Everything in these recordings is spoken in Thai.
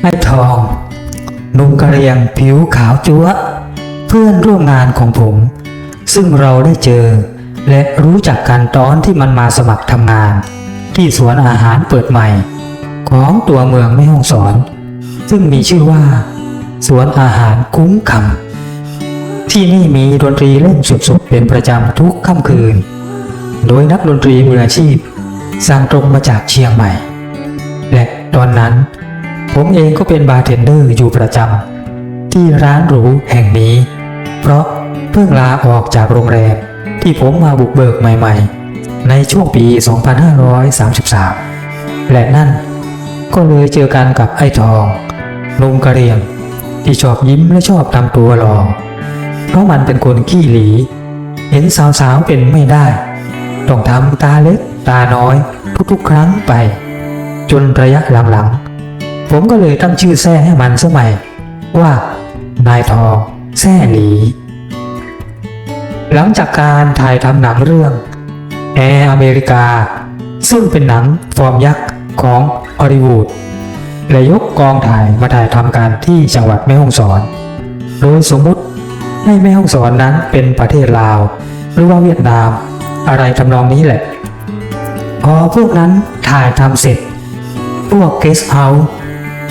อ้ทองหนุ่มกะเหรี่ยงผิวขาวจั๊วะเพื่อนร่วมงานของผมซึ่งเราได้เจอและรู้จักกันตอนที่มันมาสมัครทำงานที่สวนอาหารเปิดใหม่ของตัวเมืองแม่ฮ่องสอนซึ่งมีชื่อว่าสวนอาหารคุ้งคำที่นี่มีดนตรีเล่นสดๆเป็นประจำทุกค่ำคืนโดยนักดนตรีมืออาชีพสั่งตรงมาจากเชียงใหม่และตอนนั้นผมเองก็เป็นบาร์เทนเดอร์อยู่ประจำที่ร้านหรูแห่งนี้เพราะเพิ่งลาออกจากโรงแรมที่ผมมาบุกเบิกใหม่ๆในช่วงปี 2533 และนั่นก็เลยเจอกันกับไอ้ทองหนุ่มกะเหรี่ยงที่ชอบยิ้มและชอบทำตัวหล่อเพราะมันเป็นคนขี้หลีเห็นสาวๆเป็นไม่ได้ต้องทำตาเล็กตาน้อยทุกๆครั้งไปจนระยะหลังๆผมก็เลยตั้งชื่อแซ่ให้มันสมัยว่านายทองแซ่หลีหลังจากการถ่ายทำหนังเรื่องแอร์อเมริกาซึ่งเป็นหนังฟอร์มยักษ์ของฮอลลีวูดและยกกองถ่ายมาถ่ายทำกันที่จังหวัดแม่ฮ่องสอนโดยสมมุติให้แม่ฮ่องสอนนั้นเป็นประเทศลาวหรือว่าเวียดนามอะไรทำนองนี้แหละพอพวกนั้นถ่ายทำเสร็จพวกเกสต์เฮาส์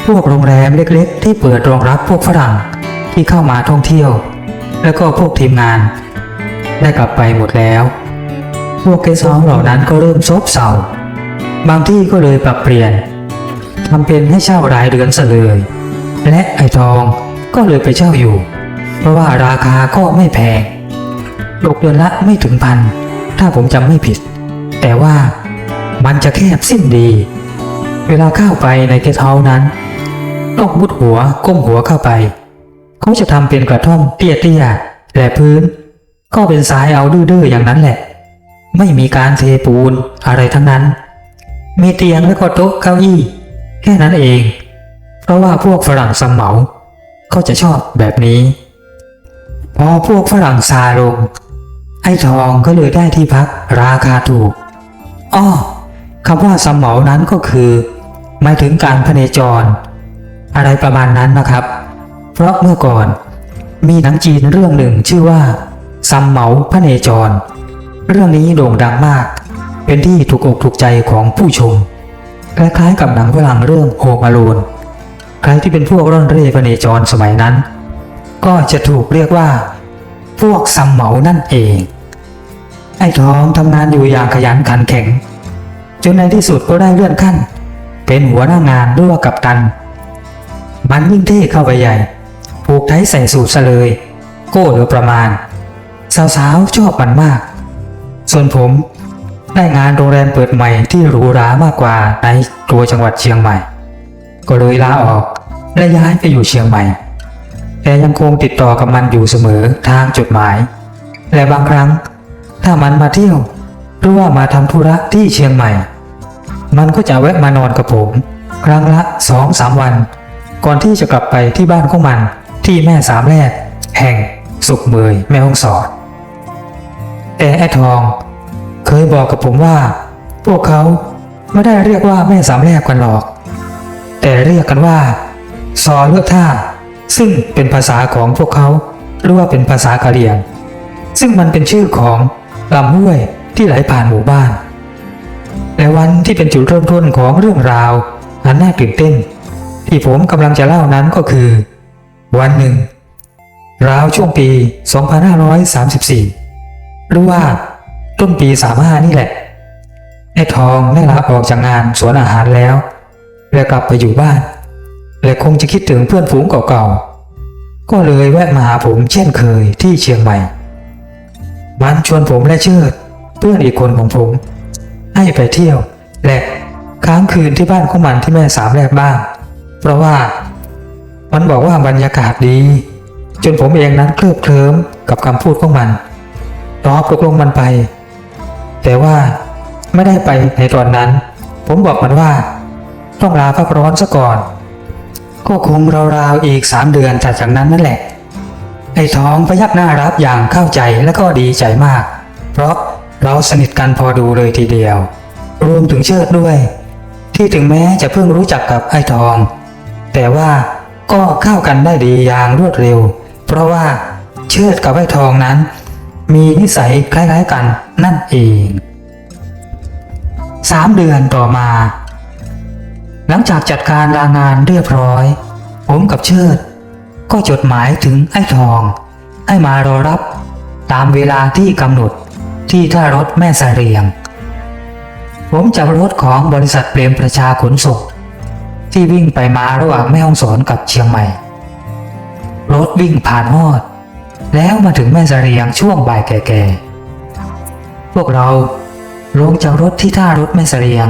พวกโรงแรมเล็กๆที่เปิดรองรับพวกฝรั่งที่เข้ามาท่องเที่ยวแล้วก็พวกทีมงานได้กลับไปหมดแล้วพวกเกสต์เฮาส์เหล่านั้นก็เริ่มซบเซาบางที่ก็เลยปรับเปลี่ยนทำเป็นให้เช่ารายเดือนซะเลยและไอ้ทองก็เลยไปเช่าอยู่เพราะว่าราคาก็ไม่แพงตกเดือนละไม่ถึงพันถ้าผมจำไม่ผิดแต่ว่ามันจะแคบสิ้นดีเวลาเข้าไปในเกสต์เฮาส์นั้นต้องมุดหัวก้มหัวเข้าไปเขาจะทำเป็นกระท่อมเตี้ยๆและพื้นก็เป็นทรายเอาดื้อๆอย่างนั้นแหละไม่มีการเทปูนอะไรทั้งนั้นมีเตียงและก็โต๊ะเก้าอี้แค่นั้นเองเพราะว่าพวกฝรั่งซัมเหมาเขาจะชอบแบบนี้พอพวกฝรั่งซาลงไอ้ทองก็เลยได้ที่พักราคาถูกคำว่าซัมเหมานั้นก็คือหมายถึงการพเนจรอะไรประมาณนั้นนะครับเพราะเมื่อก่อนมีหนังจีนเรื่องหนึ่งชื่อว่าซัมเหมาพเนจรเรื่องนี้โด่งดังมากเป็นที่ถูกอกถูกใจของผู้ชมคล้ายๆกับหนังฝรั่งเรื่องโฮมอโลนใครที่เป็นพวกร่อนเร่พเนจรสมัยนั้นก็จะถูกเรียกว่าพวกซัมเหมานั่นเองไอ้ทองทำงานอยู่อย่างขยันขันแข็งจนในที่สุดก็ได้เลื่อนขั้นเป็นหัวหน้างานด้วยกัปตันมันยิ่งเท่เข้าไปใหญ่ผูกไทยใส่สูทซะเลยโก้เหลือประมาณสาวๆชอบมันมากส่วนผมได้งานโรงแรมเปิดใหม่ที่หรูหรามากกว่าในตัวจังหวัดเชียงใหม่ก็เลยลาออกและย้ายไปอยู่เชียงใหม่แต่ยังคงติดต่อกับมันอยู่เสมอทางจดหมายและบางครั้งถ้ามันมาเที่ยวหรือว่ามาทำธุระที่เชียงใหม่มันก็จะแวะมานอนกับผมครั้งละ 2-3 วันก่อนที่จะกลับไปที่บ้านของมันที่แม่สามแลกแห่งสุขเมยแม่ฮ่องสอนแต่ไอ้ทองเคยบอกกับผมว่าพวกเขาไม่ได้เรียกว่าแม่สามแลกกันหรอกแต่เรียกกันว่าซอเลือกท่าซึ่งเป็นภาษาของพวกเขาหรือว่าเป็นภาษากะเหรี่ยงซึ่งมันเป็นชื่อของลำห้วยที่ไหลผ่านหมู่บ้านและวันที่เป็นจุดเริ่มต้นของเรื่องราวอันน่าตื่นเต้นที่ผมกำลังจะเล่านั้นก็คือวันหนึ่งราวช่วงปี 2534 หรือว่าต้นปี 35 นี่แหละไอ้ทองได้ลาออกจากงานสวนอาหารแล้วและกลับไปอยู่บ้านและคงจะคิดถึงเพื่อนฝูงเก่าๆก็เลยแวะมาหาผมเช่นเคยที่เชียงใหม่มันชวนผมและเชิดเพื่อนอีกคนของผมให้ไปเที่ยวและค้างคืนที่บ้านของมันที่แม่สามแลกบ้างเพราะว่ามันบอกว่าบรรยากาศดีจนผมเองนั้นเคลิบเคลิ้มกับคำพูดของมันตอบตกลงมันไปแต่ว่าไม่ได้ไปในตอนนั้นผมบอกมันว่าต้องลาพักร้อนซะก่อนก็คงราวๆอีก3 เดือนจากนั้นนั่นแหละไอ้ทองพยักหน้ารับอย่างเข้าใจและก็ดีใจมากเพราะเราสนิทกันพอดูเลยทีเดียวรวมถึงเชิดด้วยที่ถึงแม้จะเพิ่งรู้จักกับไอ้ทองแ แต่ว่าก็เข้ากันได้ดีอย่างรวดเร็วเพราะว่าเชิดกับไอ้ทองนั้นมีนิสัยคล้ายๆกันนั่นเอง3 เดือนต่อมาหลังจากจัดการลางานเรียบร้อยผมกับเชิดก็จดหมายถึงไอ้ทองให้มารอรับตามเวลาที่กำหนดที่ท่ารถแม่สายเรียงผมจับรถของบริษัทเปรมประชาขนส่งที่วิ่งไปมาระหว่างแม่ฮ่องสอนกับเชียงใหม่รถวิ่งผ่านฮอดแล้วมาถึงแม่สายเรียงช่วงบ่ายแก่ๆพวกเราลงจากรถที่ท่ารถแม่สายเรียง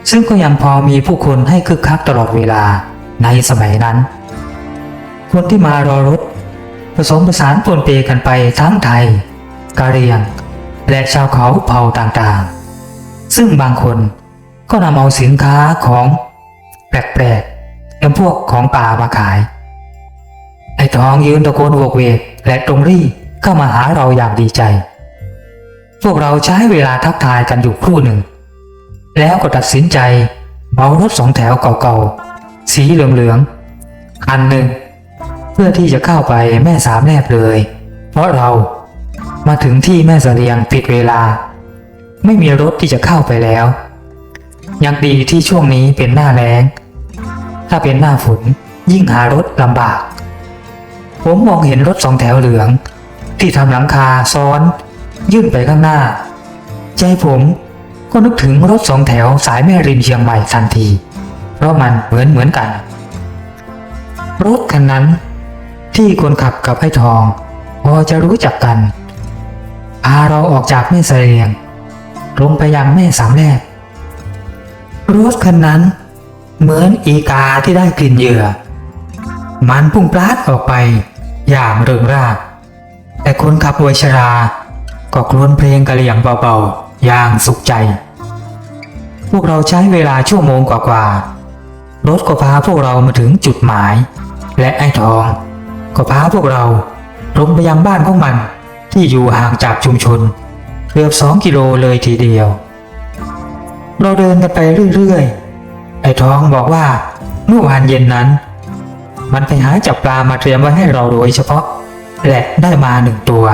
ซึ่งก็ยังพอมีผู้คนให้คึกคักตลอดเวลาในสมัยนั้นคนที่มารอรถผสมผสานปนเปกันไปทั้งไทยกะเหรี่ยงและชาวเขาเผ่าต่างๆซึ่งบางคนก็นำเอาสินค้าของแปลกๆอย่างพวกของป่ามาขายไอ้ทองยืนตะโกนโวกเวกและตรงรี่เข้ามาหาเราอย่างดีใจพวกเราใช้เวลาทักทายกันอยู่ครู่หนึ่งแล้วก็ตัดสินใจเหมารถ2 แถวเก่าๆสีเหลืองๆคันหนึ่งเพื่อที่จะเข้าไปแม่สามแลบเลยเพราะเรามาถึงที่แม่เสลียงผิดเวลาไม่มีรถที่จะเข้าไปแล้วยังดีที่ช่วงนี้เป็นหน้าแล้งถ้าเป็นหน้าฝนยิ่งหารถลำบากผมมองเห็นรถ2 แถวเหลืองที่ทำหลังคาซ้อนยื่นไปข้างหน้าใจผมก็นึกถึงรถ2 แถวสายแม่ริมเชียงใหม่ทันทีเพราะมันเหมือนกันรถคันนั้นที่คนขับกับไอ้ทองพอจะรู้จักกันพาเราออกจากแม่เสลียงลงไปยังแม่สามแลบรถคันนั้นเหมือนอีกาที่ได้กลิ่นเหยื่อมันพุ่งปลาดออกไปอย่างเริงร่าแต่คนขับวัยชราก็ครวญเพลงกะเหรี่ยงเบาๆอย่างสุขใจพวกเราใช้เวลาชั่วโมงกว่าๆรถก็พาพวกเรามาถึงจุดหมายและไอ้ทองก็พาพวกเราลงไปยังบ้านของมันที่อยู่ห่างจากชุมชนเกือบ2 กิโลเลยทีเดียวเราเดินกันไปเรื่อยๆไอ้ทองบอกว่าเมื่อวานเย็นนั้นมันไปหาจับปลามาเตรียมไว้ให้เราโดยเฉพาะและได้มา1 ตัว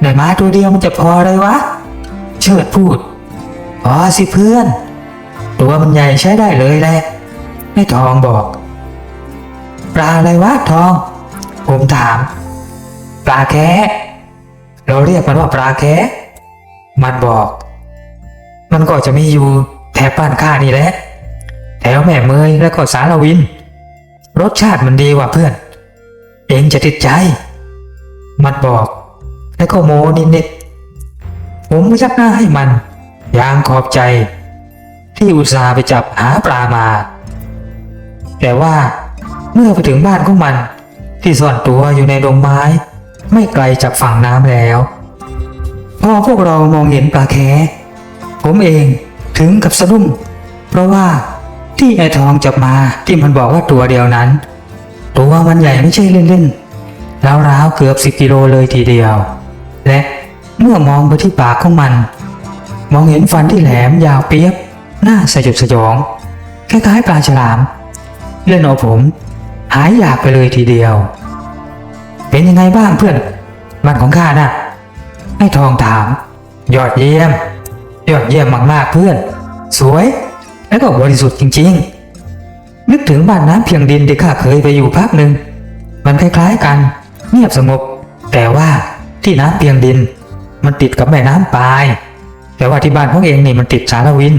ได้มาตัวเดียวมันจะพอเลยวะเชิดพูดพอสิเพื่อนตัวมันใหญ่ใช้ได้เลยแหละไอ้ทองบอกปลาอะไรวะทองผมถามปลาแคะเราเรียกมันว่าปลาแคะมันบอกมันก็จะมีอยู่แถบบ้านข้านี่แหละแถวแม่เมยแล้วก็สารวินรสชาติมันดีกว่าเพื่อนเองจะติดใจมันบอกแล้วก็โมนิดๆผมยักหน้าให้มันอย่างขอบใจที่อุตส่าห์ไปจับหาปลามาแต่ว่าเมื่อไปถึงบ้านของมันที่ซ่อนตัวอยู่ในดงไม้ไม่ไกลจากฝั่งน้ำแล้วพอพวกเรามองเห็นปลาแคะผมเองถึงกับสะดุ้งเพราะว่าที่ไอ้ทองจับมาที่มันบอกว่าตัวเดียวนั้นตัวมันใหญ่ไม่ใช่เล่นๆราวๆเกือบ10 กิโลเลยทีเดียวและเมื่อมองไปที่ปากของมันมองเห็นฟันที่แหลมยาวเปียบหน้าสยดสยองคล้ายๆปลาฉลามเล่นเอาผมหายอยากไปเลยทีเดียวเป็นยังไงบ้างเพื่อนมันของข้าน่ะไอ้ทองถามยอดเยี่ยมมากๆเพื่อนสวยและก็บริสุทธิ์จริงๆนึกถึงบ้านน้ำเพียงดินที่ข้าเคยไปอยู่พักหนึ่งมันคล้ายๆกันเงียบสงบแต่ว่าที่น้ำเพียงดินมันติดกับแม่น้ำปายแต่ว่าที่บ้านของเองนี่มันติดสารวิน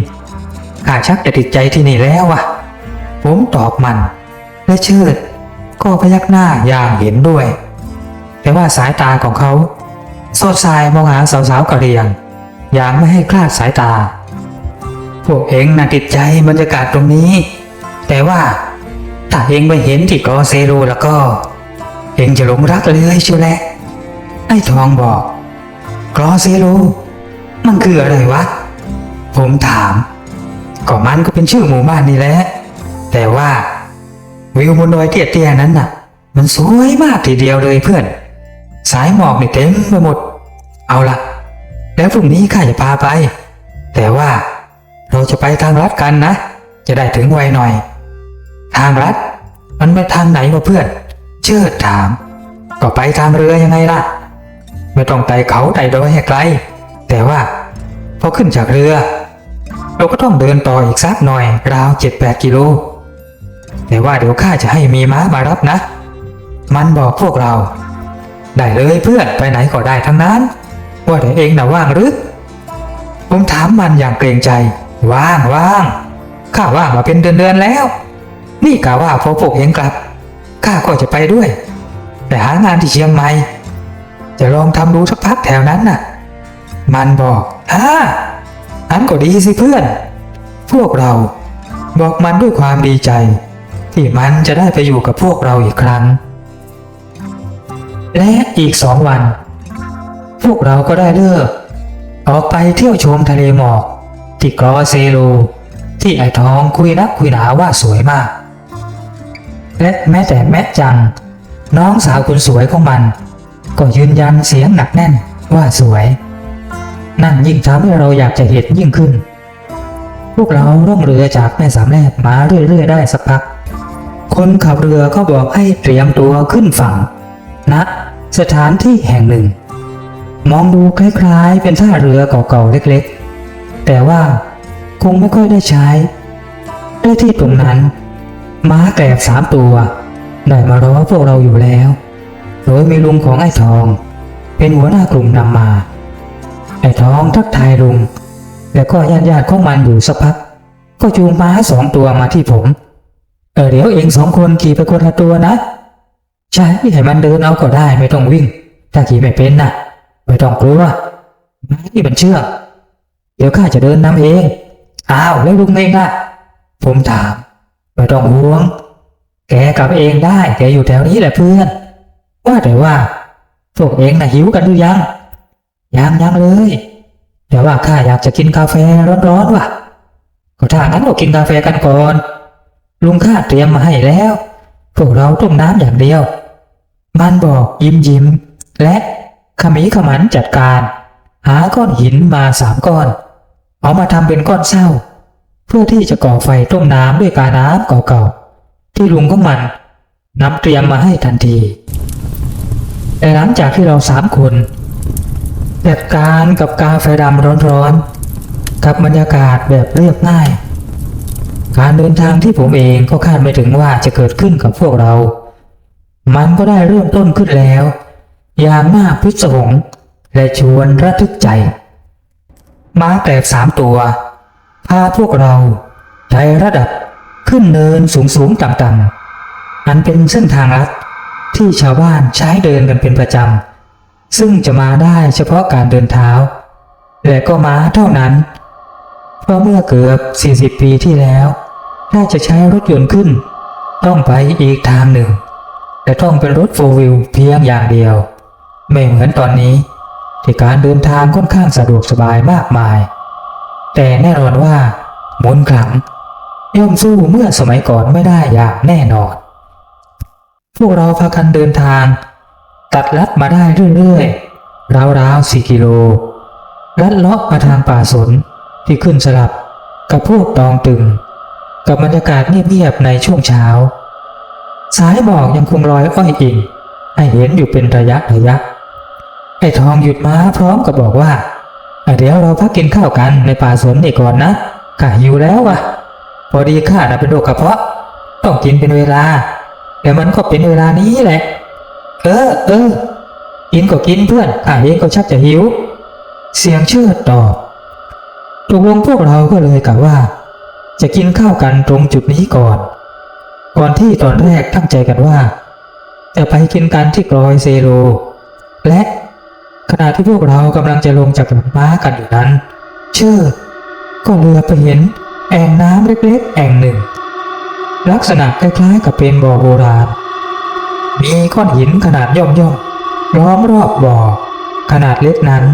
ข้าชักจะติดใจที่นี่แล้วว่ะผมตอบมันและเชิดก็พยักหน้าอย่างเห็นด้วยแต่ว่าสายตาของเขาสอดสายมองหาสาวๆกะเหรี่ยงอย่างไม่ให้คลาดสายตาพวกเองน่ะติดใจบรรยากาศตรงนี้แต่ว่าถ้าเองไปเห็นที่กอเซโรแล้วก็เองจะหลงรักเลยเชียวแหละไอ้ทองบอกกอเซโรมันคืออะไรวะผมถามก็มันก็เป็นชื่อหมู่บ้านนี่แหละแต่ว่าวิวบนดอยเตี้ยๆนั้นน่ะมันสวยมากทีเดียวเลยเพื่อนสายหมอกนี่เต็มไปหมดเอาล่ะแล้วพรุ่งนี้ข้าจะพาไปแต่ว่าเราจะไปทางลัดกันนะจะได้ถึงไวหน่อย ทางลัดมันไปทางไหนวะเพื่อนเชิดถามก็ไปทางเรือยังไงล่ะไม่ต้องไต่เขาไต่ดอยให้ไกลแต่ว่าพอขึ้นจากเรือเราก็ต้องเดินต่ออีกสักหน่อยราว7-8 กิโลแต่ว่าเดี๋ยวข้าจะให้มีม้ามารับนะมันบอกพวกเราได้เลยเพื่อนไปไหนก็ได้ทั้งนั้นว่าแต่เองน่ะว่างหรือผมถามมันอย่างเกรงใจว่างข้าว่างมาเป็นเดือนแล้วนี่กะว่าพอพวกเองกลับข้าก็จะไปด้วยแต่หางานที่เชียงใหม่จะลองทำดูสักพักแถวนั้นน่ะมันบอกอันก็ดีสิเพื่อนพวกเราบอกมันด้วยความดีใจที่มันจะได้ไปอยู่กับพวกเราอีกครั้งและอีก2 วันพวกเราก็ได้เลิกออกไปเที่ยวชมทะเลหมอกที่เกาะเซโลที่ไอ้ทองคุยนักคุยหนาว่าสวยมากและแม้แต่แม่จังน้องสาวคนสวยของมันก็ยืนยันเสียงหนักแน่นว่าสวยนั่นยิ่งทำให้เราอยากจะเห็นยิ่งขึ้นพวกเราล่องเรือจากแม่สามแลบมาเรื่อยๆได้สักพักคนขับเรือก็บอกให้เตรียมตัวขึ้นฝั่งณสถานที่แห่งหนึ่งมองดูคล้ายๆเป็นท่าเรือเก่าๆเล็กๆแต่ว่าคงไม่ค่อยได้ใช้ได้ที่ตรงนั้นม้าแกลบ3 ตัวได้มารอพวกเราอยู่แล้วโดยมีลุงของไอ้ทองเป็นหัวหน้ากลุ่มนำมาไอ้ทองทักทายลุงแล้วก็ญาติของมันอยู่สักพักก็จูงม้า2 ตัวมาที่ผมเดี๋ยวเอง2 คนขี่ไปคนละตัวนะใช่ให้มันเดินเอาก็ได้ไม่ต้องวิ่งถ้าขี่ไม่เป็นน่ะไม่ต้องกลัวม้าที่มันเชื่องเดี๋ยวข้าจะเดินนำเองอ้าวแล้วลุงเองล่ะผมถามไม่ต้องห่วงแกกลับเองได้แกอยู่แถวนี้แหละเพื่อนว่าแต่ว่าพวกเองน่ะหิวกันหรือยังยังเลยแต่ว่าข้าอยากจะกินกาแฟร้อนๆว่ะก็ถ้างั้นก็กินกาแฟกันก่อนลุงข้าเตรียมมาให้แล้วพวกเราต้มน้ำอย่างเดียวมันบอกยิ้มและขมีขมันจัดการหาก้อนหินมา3 ก้อนเอามาทำเป็นก้อนเศร้าเพื่อที่จะก่อไฟต้มน้ำด้วยกาน้ำเก่าๆที่ลุงของมันนำเตรียมมาให้ทันทีแต่หลังจากที่เรา3 คนจัดการกับกาแฟดำร้อนๆกับบรรยากาศแบบเรียบง่ายการเดินทางที่ผมเองก็คาดไม่ถึงว่าจะเกิดขึ้นกับพวกเรามันก็ได้เริ่มต้นขึ้นแล้วอย่างน่าพิศวงและชวนระทึกใจม้าแกลบ3 ตัวพาพวกเราไต่ระดับขึ้นเนินสูงๆต่ำๆอันเป็นเส้นทางลัดที่ชาวบ้านใช้เดินกันเป็นประจำซึ่งจะมาได้เฉพาะการเดินเท้าและก็ม้าเท่านั้นเพราะเมื่อเกือบ40 ปีที่แล้วถ้าจะใช้รถยนต์ขึ้นต้องไปอีกทางหนึ่งแต่ต้องเป็นรถ4 wheelเพียงอย่างเดียวไม่เหมือนตอนนี้ที่การเดินทางค่อนข้างสะดวกสบายมากมายแต่แน่นอนว่ามนต์ขลังย่อมสู้เมื่อสมัยก่อนไม่ได้อย่างแน่นอนพวกเราพากันเดินทางตัดลัดมาได้เรื่อยๆราวๆ4 กิโลลัดเลาะมาทางป่าสนที่ขึ้นสลับกับพวกตองตึงกับบรรยากาศเงียบๆในช่วงเช้าสายหมอกยังคงลอยอ้อยอิงให้เห็นอยู่เป็นระยะไอ้ทองหยุดม้าพร้อมกับบอกว่าเดี๋ยวเราพักกินข้าวกันในป่าสนนี่ก่อนนะข้าหิวแล้วว่ะพอดีข้าเป็นโรคกระเพาะต้องกินเป็นเวลาแต่มันก็เป็นเวลานี้แหละกินก็กินเพื่อนข้าเองก็ชักจะหิวเสียงเชิดตอบตกลงพวกเราก็เลยกะว่าจะกินข้าวกันตรงจุดนี้ก่อนที่ตอนแรกตั้งใจกันว่าจะไปกินกันที่กรอยเซโลและขณะที่พวกเรากำลังจะลงจากรถม้ากันอยู่นั้นก็เรือไปเห็นแอ่งน้ำเล็กๆแอ่งหนึ่งลักษณะคล้ายๆกับเป็นบ่อโบราณมีก้อนหินขนาดย่อมล้อมรอบบ่อขนาดเล็กนั้น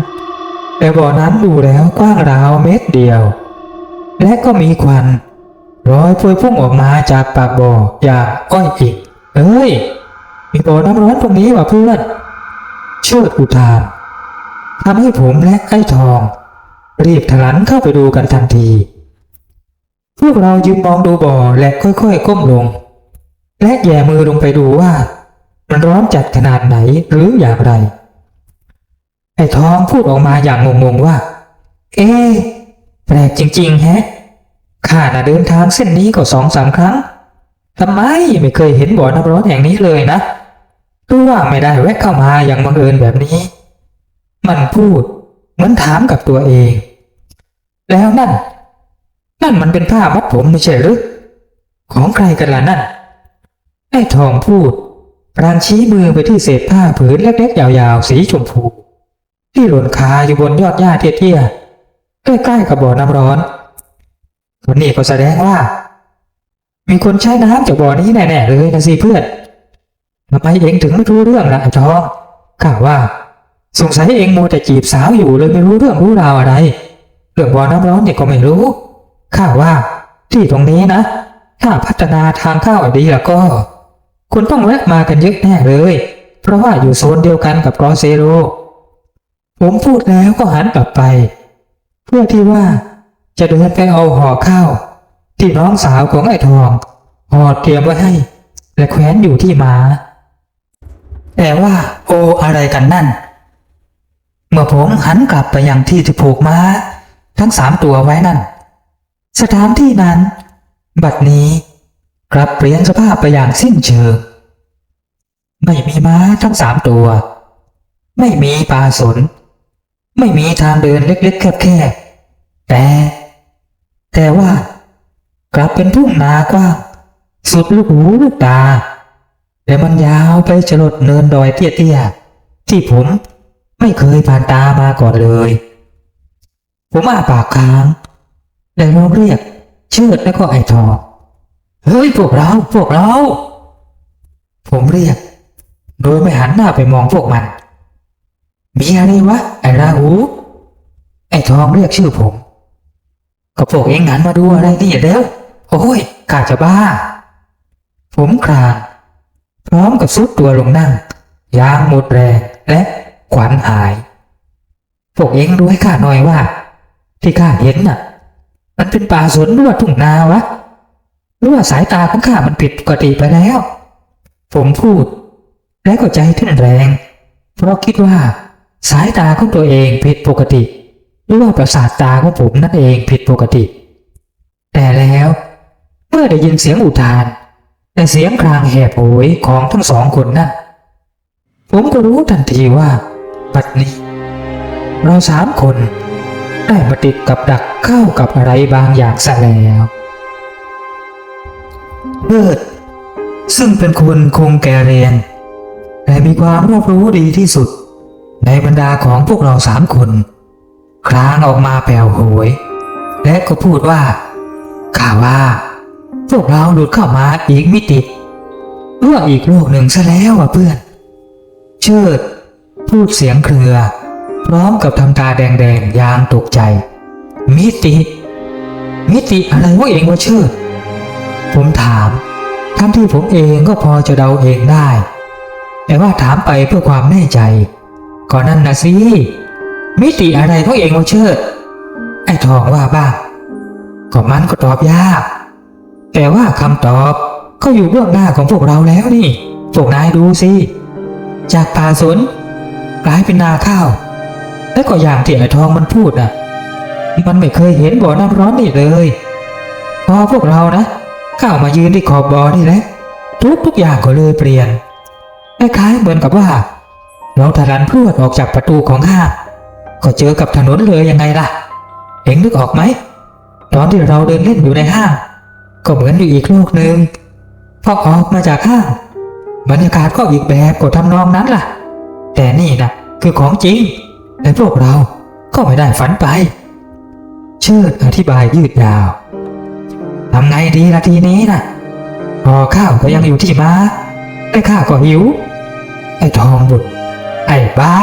แต่บ่อนั้นดูแล้วกว้างราว1 เมตรและก็มีควันลอยพวยพุ่งออกมาจากปากบ่ออย่างอ้อยอิงมีบ่อน้ำร้อนตรงนี้ว่ะเพื่อนเชิดอุทานทำให้ผมและไอ้ทองรีบถลันเข้าไปดูกันทันทีพวกเรายืนมองดูบ่อและค่อยๆก้มลง และแย่มือลงไปดูว่ามันร้อนจัดขนาดไหนหรืออย่างไรไอ้ทองพูดออกมาอย่างงงๆว่าเอ๊ะแปลกจริงๆแฮะข้าน่ะเดินทางเส้นนี้ก็2-3 ครั้งทำไมไม่เคยเห็นบ่อน้ำร้อนแห่งนี้เลยนะรู้ว่าไม่ได้แวะเข้ามาอย่างบังเอิญแบบนี้มันพูดเหมือนถามกับตัวเองแล้วนั่นมันเป็นผ้ามัดผมไม่ใช่หรือของใครกันล่ะนั่นไอ้ทองพูดพลางชี้มือไปที่เศษผ้าผืนเล็กๆยาวๆสีชมพูที่หล่นคาอยู่บนยอดหญ้าเตี้ยๆใกล้ๆกับบ่อน้ำร้อนคนนี้ก็แสดงว่ามีคนใช้น้ำจากบ่อนี้แน่ๆเลยนะสิเพื่อนทำไมเองถึงไม่รู้เรื่องล่ะไอ้ทองข้าว่าสงสัยเองมัวแต่จีบสาวอยู่เลยไม่รู้เรื่องรู้ราวอะไรเรื่องบ่อน้ำร้อนเนี่ยก็ไม่รู้ข้าว่าที่ตรงนี้นะถ้าพัฒนาทางเข้าดีแล้วก็คุณต้องแวะมากันเยอะแน่เลยเพราะว่าอยู่โซนเดียวกันกับกอเซโรผมพูดแล้วก็หันกลับไปเพื่อที่ว่าจะเดินไปเอาห่อข้าวที่น้องสาวของไอ้ทองห่อเตรียมไว้ให้และแขวนอยู่ที่ม้าแต่ว่าโออะไรกันนั่นเมื่อผมหันกลับไปยังที่ผูกม้าทั้ง3 ตัวไว้นั่นสถานที่นั้นบัดนี้กลับเปลี่ยนสภาพไปอย่างสิ้นเชิงไม่มีม้าทั้ง3 ตัวไม่มีป่าสนไม่มีทางเดินเล็กๆแคบๆแต่ว่ากลับเป็นทุ่งนากว้างสุดลูกหูลูกตาแต่มันยาวไปจรดเนินดอยเตี้ยๆที่ผมไม่เคยผ่านตามาก่อนเลยผมอ้าปากค้างและร้องเรียกเชิดแล้วก็ไอ้ทองเฮ้ยพวกเราผมเรียกโดยไม่หันหน้าไปมองพวกมันมีอะไรวะไอ้ราหูไอ้ทองเรียกชื่อผมก็พวกเองหันมาดูอะไรนี่แล้วโอ้ยข้าจะบ้าผมคลางพร้อมกับซุดตัวลงนั่งยางหมดแรงและขวัญหายพวกเองดูให้ข้าหน่อยว่าที่ข้าเห็นน่ะมันเป็นป่าสนหรือว่าทุ่งนาวะหรือว่าสายตาของข้ามันผิดปกติไปแล้วผมพูดและก็ใจเต้นแรงเพราะคิดว่าสายตาของตัวเองผิดปกติหรือว่าประสาทตาของผมนั่นเองผิดปกติแต่แล้วเมื่อได้ยินเสียงอุทานและเสียงครางแหบโหยของทั้ง2 คนนั่นผมก็รู้ทันทีว่าบัดนี้เรา3 คนได้มาติดกับดักเข้ากับอะไรบางอย่างซะแล้วเบิร์ดซึ่งเป็นคนคงแก่เรียนแต่มีความรอบรู้ดีที่สุดในบรรดาของพวกเรา3 คนครางออกมาแผ่วโหยและก็พูดว่าข้าว่าพวกเราหลุดเข้ามาอีกมิติหรือว่าอีกโลกหนึ่งซะแล้วเพื่อนเชิดพูดเสียงเครือพร้อมกับทำตาแดงๆอย่างตกใจมิติอะไรวะเองวะเชิดผมถามทั้งที่ผมเองก็พอจะเดาเองได้แต่ว่าถามไปเพื่อความแน่ใจก็นั่นนะสิมิติอะไรวะเองวะเชิดไอ้ทองว่าบ้างก็มันก็ตอบยากแต่ว่าคำตอบก็อยู่เบื้องหน้าของพวกเราแล้วนี่พวกนายดูสิจากป่าสนกลายเป็นนาข้าวและก็อย่างที่ไอ้ทองมันพูดน่ะมันไม่เคยเห็นบ่อน้ำร้อนนี่เลยพอพวกเรานะเข้ามายืนที่ขอบบ่อนี่แหละทุกอย่างก็เลยเปลี่ยนคล้ายๆเหมือนกับว่าเราทะลันพรวดออกจากประตูของห้างก็เจอกับถนนเลยยังไงล่ะเอ็งนึกออกไหมตอนที่เราเดินเล่นอยู่ในห้างก็เหมือนอยู่อีกโลกหนึ่งพอออกมาจากห้างบรรยากาศก็อีกแบบก็ทำนองนั้นล่ะแต่นี่นะคือของจริงและพวกเราก็ไม่ได้ฝันไปเชิดอธิบายยืดยาวทำไงดีล่ะทีนี้นะพอข้าวก็ยังอยู่ที่ม้าแต่ข้าก็หิวไอ้ทองบุตรไอ้บ้า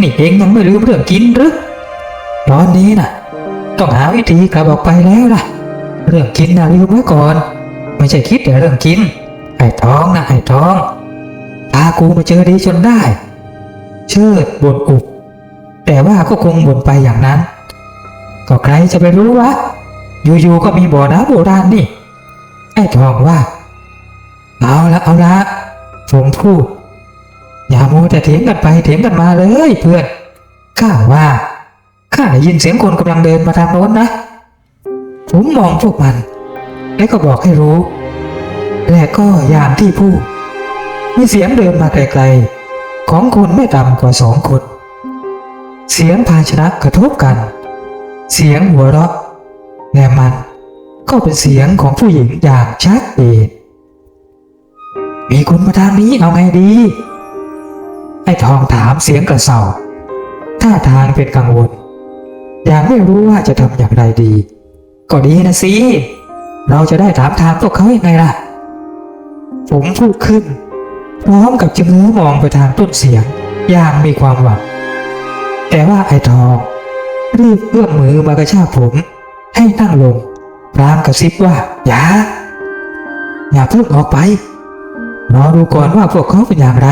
นี่เองยังไม่ลืมเรื่องกินหรือตอนนี้นะต้องหาวิธีกลับออกไปแล้วล่ะเรื่องกินนะลืมไว้ก่อนไม่ใช่คิดแต่เรื่องกินไอ้ทองนะไอ้ทองพากูมาเจอดีจนได้เชิดบ่นอุบแต่ว่าก็คงบ่นไปอย่างนั้นก็ใครจะไปรู้วะอยู่ๆก็มีบ่อน้ำโบราณนี่ไอ้ทองว่า เอาละผมพูดอย่ามัวแต่เถียงกันไปเถียงกันมาเลยเพื่อนข้าได้ยินเสียงคนกำลังเดินมาทางโน้นนะผมมองพวกมันแล้วก็บอกให้รู้และก็อย่างที่พูดมีเสียงเดินมาไกลๆของคนไม่ต่ำกว่า2 คนเสียงภาชนะกระทบกันเสียงหัวเราะและมันก็เป็นเสียงของผู้หญิงอย่างชัดเจนมีคนมาทางนี้เอาไงดีไอ้ทองถามเสียงกระเซาท่าทางเป็นกังวลอย่างไม่รู้ว่าจะทำอย่างไรดีก็ดีนะสิเราจะได้ถามทางพวกเขายังไงล่ะผมพูดขึ้นพร้อมกับจะเงื้อมองไปทางต้นเสียงอย่างมีความหวังแต่ว่าไอ้ทองรีบเอื้อมมือมากระชากผมให้นั่งลงพรางกระซิบว่าอย่าเพิ่งออกไปรอดูก่อนว่าพวกเขาเป็นอย่างไร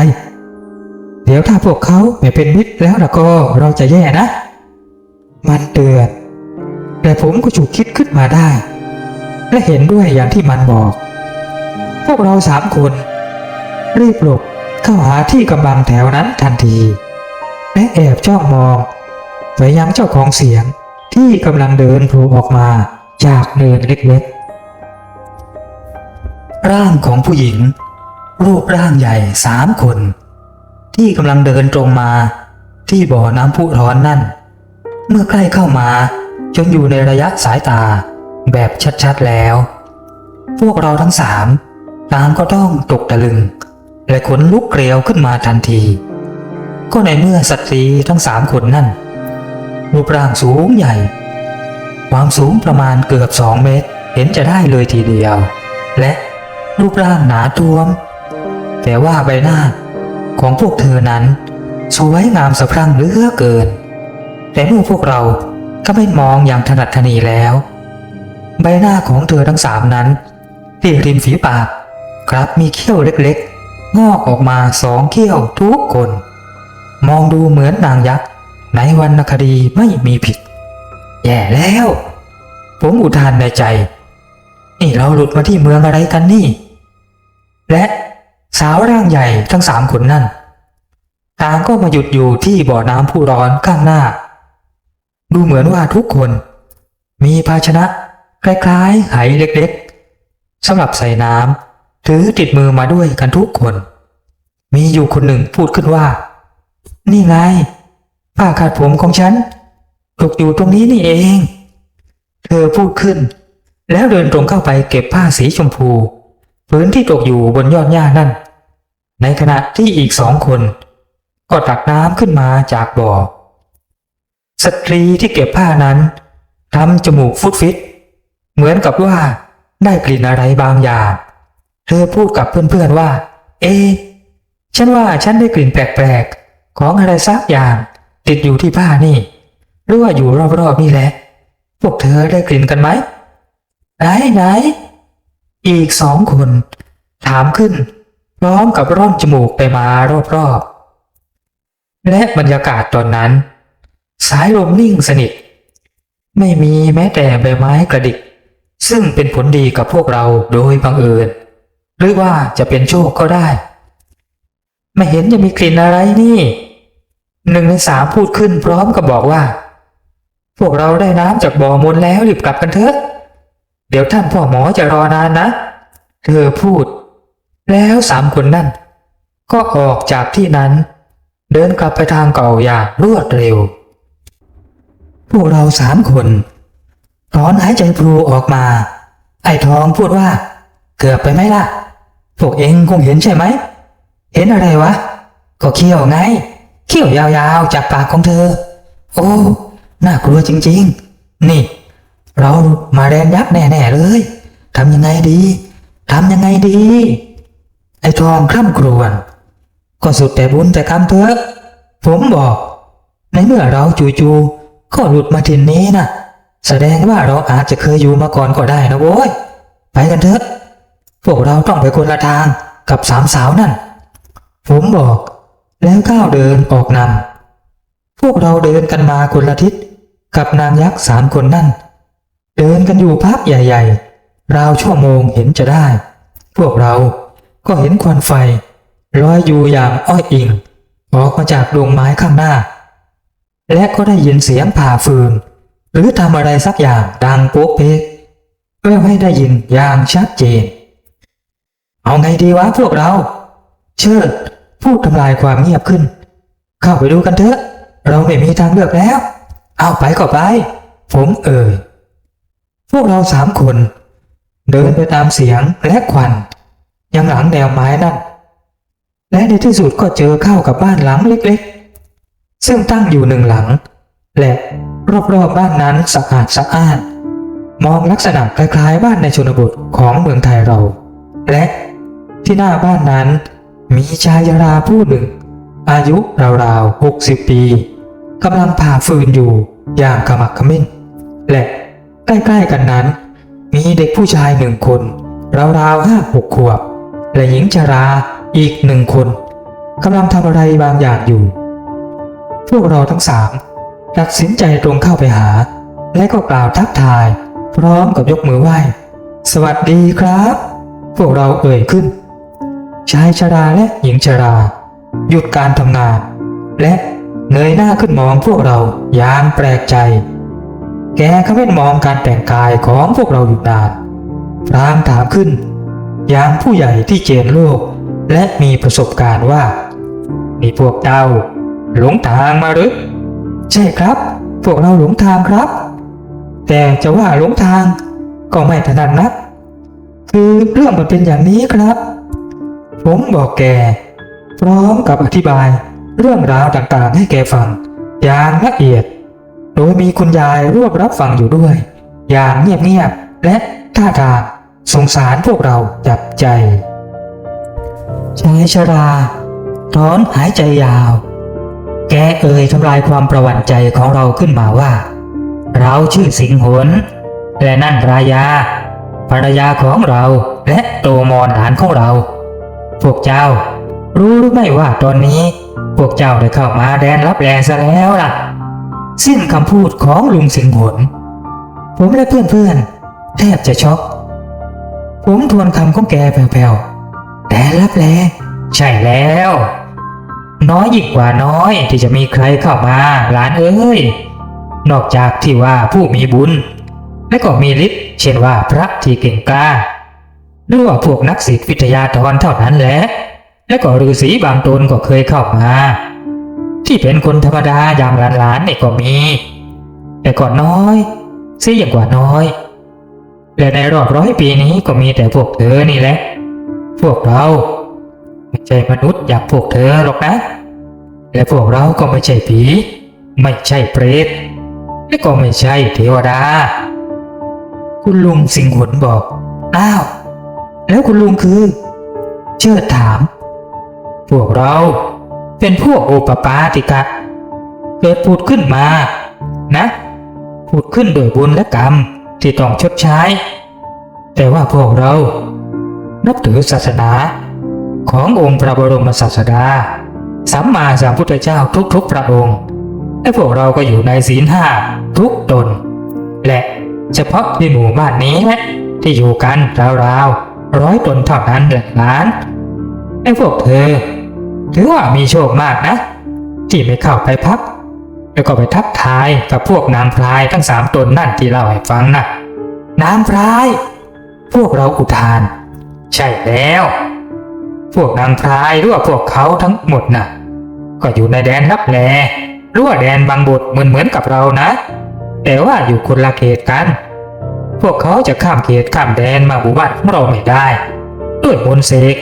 เดี๋ยวถ้าพวกเขาไม่เป็นมิตรแล้วก็เราจะแย่นะมันเตือนแต่ผมก็ฉุกคิดขึ้นมาได้และเห็นด้วยอย่างที่มันบอกพวกเรา3 คนรีบหลบเข้าหาที่กำบังแถวนั้นทันทีและแอบจ้องมองไปยังเจ้าของเสียงที่กำลังเดินโผล่ออกมาจากเนินเล็กๆร่างของผู้หญิงรูปร่างใหญ่3 คนที่กำลังเดินตรงมาที่บ่อน้ำพุร้อนนั่นเมื่อใกล้เข้ามาจนอยู่ในระยะสายตาแบบชัดๆแล้วพวกเราทั้ง3ต่างก็ต้องตกตะลึงและขนลุกเกลียวขึ้นมาทันทีก็ในเมื่อสตรีทั้ง3 คนนั่นรูปร่างสูงใหญ่ความสูงประมาณเกือบ2 เมตรเห็นจะได้เลยทีเดียวและรูปร่างหนาท้วมแต่ว่าใบหน้าของพวกเธอนั้นสวยงามสะพรั่งเหลือเกินแต่เมื่อพวกเราก็ไม่มองอย่างถนัดถนีแล้วใบหน้าของเธอทั้ง3นั้นที่ริมฝีปากครับมีเขี้ยวเล็กๆงอกออกมา2 เขี้ยวทุกคนมองดูเหมือนนางยักษ์ในวรรณคดีไม่มีผิดแย่แล้วผมอุทานในใจนี่เราหลุดมาที่เมืองอะไรกันนี่และสาวร่างใหญ่ทั้ง3 คนนั่นต่างก็มาหยุดอยู่ที่บ่อน้ำพุร้อนข้างหน้าดูเหมือนว่าทุกคนมีภาชนะคล้ายๆไหเล็กๆสำหรับใส่น้ำถือติดมือมาด้วยกันทุกคนมีอยู่คนหนึ่งพูดขึ้นว่านี่ไงผ้าคาดผมของฉันตกอยู่ตรงนี้นี่เองเธอพูดขึ้นแล้วเดินตรงเข้าไปเก็บผ้าสีชมพูพื้นที่ตกอยู่บนยอดหญ้านั่นในขณะที่อีก2 คนก็ตักน้ำขึ้นมาจากบ่อสตรีที่เก็บผ้านั้นทำจมูกฟุดฟิตเหมือนกับว่าได้กลิ่นอะไรบางอย่างเธอพูดกับเพื่อนๆว่าฉันว่าฉันได้กลิ่นแปลกๆของอะไรสักอย่างติดอยู่ที่ผ้านี่หรือว่าอยู่รอบๆนี่แหละพวกเธอได้กลิ่นกันไหมไหนอีก2 คนถามขึ้นพร้อมกับร่อนจมูกไปมารอบๆและบรรยากาศตอนนั้นสายลมนิ่งสนิทไม่มีแม้แต่ใบไม้กระดิกซึ่งเป็นผลดีกับพวกเราโดยบังเอิญหรือว่าจะเป็นโชคก็ได้ไม่เห็นจะมีกลิ่นอะไรนี่1 ใน 3พูดขึ้นพร้อมกับบอกว่าพวกเราได้น้ำจากบ่อมนแล้วรีบกลับกันเถอะเดี๋ยวท่านพ่อหมอจะรอนานนะเธอพูดแล้ว3 คนนั่นก็ออกจากที่นั้นเดินกลับไปทางเก่าอย่างรวดเร็วพวกเรา3 คนถอนหายใจพลูออกมาไอ้ทองพูดว่าเกือบไปไหมล่ะพวกเองคงเห็นใช่ไหมเห็นอะไรวะก็เขี้ยวไงเขี้ยวยาวๆจากปากของเธอโอ้น่ากลัวจริงๆนี่เรามาแรงยักษ์แน่ๆเลยทำยังไงดีไอ้ทองคร่ำครวญก็สุดแต่บุญแต่กรรมเถอะผมบอกในเมื่อเราจู่ๆก็หลุดมาถิ่นนี้นะแสดงว่าเราอาจจะเคยอยู่มาก่อนก็ได้นะโว้ยไปกันเถอะพวกเราต้องไปคนละทางกับ3 สาวนั่นผมบอกแล้วก้าวเดินออกนำพวกเราเดินกันมาคนละทิศกับนางยักษ์3 คนนั่นเดินกันอยู่พักใหญ่ๆราวชั่วโมงเห็นจะได้พวกเรา ก็เห็นควันไฟลอยอยู่อย่างอ้อยอิงออกมาจากดงไม้ข้างหน้าและก็ได้ยินเสียงผ่าฟืนหรือทำอะไรสักอย่างดังโป๊กเป๊กเพื่อให้ได้ยินอย่างชัดเจนเอาไงดีวะพวกเราเชิดพูดทำลายความเงียบขึ้นเข้าไปดูกันเถอะเราไม่มีทางเลือกแล้วเอาไปก็ไปผมพวกเรา3 คนเดินไปตามเสียงและควันยังหลังแนวไม้นั่นและในที่สุดก็เจอเข้ากับบ้านหลังเล็กๆซึ่งตั้งอยู่1 หลังและรอบๆบ้านนั้นสะอาดสะอ้านมองลักษณะคล้ายๆบ้านในชนบทของเมืองไทยเราและที่หน้าบ้านนั้นมีชายชราผู้หนึ่งอายุราวๆ60 ปีกำลังผ่าฟืนอยู่อย่างขมักเขม้นและใกล้ๆกันนั้นมีเด็กผู้ชาย1 คนราวๆ5-6 ขวบและหญิงชราอีก1 คนกำลังทำอะไรบางอย่างอยู่พวกเราทั้ง3ตัดสินใจตรงเข้าไปหาและก็กล่าวทักทายพร้อมกับยกมือไหว้สวัสดีครับพวกเราขึ้นชายชราและหญิงชราหยุดการทำงานและเงยหน้าขึ้นมองพวกเราอย่างแปลกใจแกเขาไม่มองการแต่งกายของพวกเราอยู่นานพรางถามขึ้นอย่างผู้ใหญ่ที่เจนโลกและมีประสบการณ์ว่านี่พวกเจ้าหลงทางมาหรือใช่ครับพวกเราหลงทางครับแต่จะว่าหลงทางก็ไม่ถนัดนักคือเรื่องมันเป็นอย่างนี้ครับผมบอกแกพร้อมกับอธิบายเรื่องราวต่างๆให้แกฟังอย่างละเอียดโดยมีคุณยายร่วมรับฟังอยู่ด้วยอย่างเงียบๆและท่าทางสงสารพวกเราจับใจชายชราถอนหายใจยาวแกทำลายความประวัติใจของเราขึ้นมาว่าเราชื่อสิงหนและนั่นรายาภรรยาของเราและโตมอนหลานของเราพวกเจ้ารู้หรือไม่ว่าตอนนี้พวกเจ้าได้เข้ามาแดนลับแลซะแล้วล่ะสิ้นคำพูดของลุงสิงหนผมและเพื่อนๆแทบจะช็อกผมทวนคำของแกแผ่วๆแดนลับแลใช่แล้วน้อยยิ่งกว่าน้อยที่จะมีใครเข้ามาหลานนอกจากที่ว่าผู้มีบุญและก็มีฤทธิ์เช่นว่าพระที่เก่งกล้าหรือว่าพวกนักศิษย์วิทยาธรเท่านั้นแหละและก็ฤาษีบางตนก็เคยเข้ามาที่เป็นคนธรรมดาอย่างหลานๆนี่ก็มีแต่ก็น้อยซิอย่างกว่าน้อยและในรอบ100 ปีนี้ก็มีแต่พวกเธอนี่แหละพวกเราไม่ใช่มนุษย์อย่างพวกเธอหรอกนะและพวกเราก็ไม่ใช่ผีไม่ใช่เปรตและก็ไม่ใช่เทวดาคุณลุงสิงหนบอกอ้าวแล้วคุณลุงคือเชิดถามพวกเราเป็นพวกโอปปาติกะเกิดผุดขึ้นมานะผุดขึ้นโดยบุญและกรรมที่ต้องชดใช้แต่ว่าพวกเรานับถือศาสนาขององค์พระบรมศาสดาสัมมาสัมพุทธเจ้าทุกๆพระองค์และพวกเราก็อยู่ในศีล 5ทุกตนและเฉพาะในหมู่บ้านนี้แหละที่อยู่กันราวๆ100 ตนเท่านั้นแหละหลานไอ้พวกเธอถือว่ามีโชคมากนะที่ไม่เข้าไปพักแล้วก็ไปทักทายกับพวกนางพรายทั้ง3 ตนนั่นที่เล่าให้ฟังนะนางพรายพวกเราอุทานใช่แล้วพวกนางพรายหรือว่าพวกเขาทั้งหมดน่ะก็อยู่ในแดนลับแลหรือว่าแดนบางบทเหมือนกับเรานะแต่ว่าอยู่คนละเขตกันพวกเขาจะข้ามเขตข้ามแดนมาหมู่บ้านของเราไม่ได้ด้วยมนต์เสก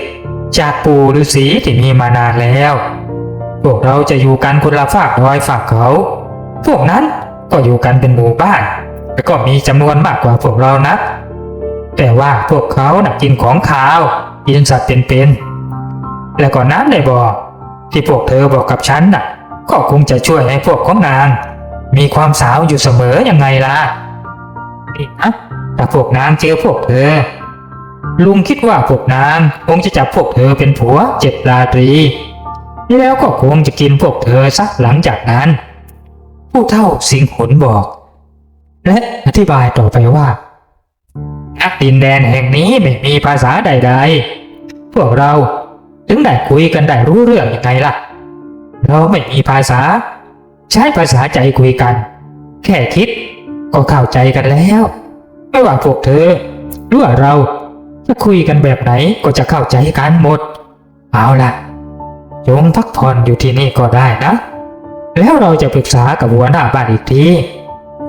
จากปู่ฤาษีที่มีมานานแล้วพวกเราจะอยู่กันคนละฝากดอยฝากเขาพวกนั้นก็อยู่กันเป็นหมู่บ้านและก็มีจำนวนมากกว่าพวกเรานะแต่ว่าพวกเขาน่ะกินของขาวกินสัตว์เป็นๆและก่อนนั้นเลยบอกที่พวกเธอบอกกับฉันน่ะก็คงจะช่วยให้พวกของนางมีความสาวอยู่เสมอยังไงล่ะนี่นะถ้าพวกนางเจอพวกเธอลุงคิดว่าพวกนางคงจะจับพวกเธอเป็นผัว7 ราตรีแล้วก็คงจะกินพวกเธอซะหลังจากนั้นผู้เฒ่าสิงหนบอกและอธิบายต่อไปว่าณดินแดนแห่งนี้ไม่มีภาษาใดๆพ วกเราถึงได้คุยกันได้รู้เรื่องยังไงล่ะเราไม่มีภาษาใช้ภาษาใจคุยกันแค่คิดก็เข้าใจกันแล้วไม่ว่าพวกเธอหรือว่าเราจะคุยกันแบบไหนก็จะเข้าใจกันหมดเอาล่ะจงพักผ่อนอยู่ที่นี่ก็ได้นะแล้วเราจะปรึกษากับหัวหน้าบ้านอีกที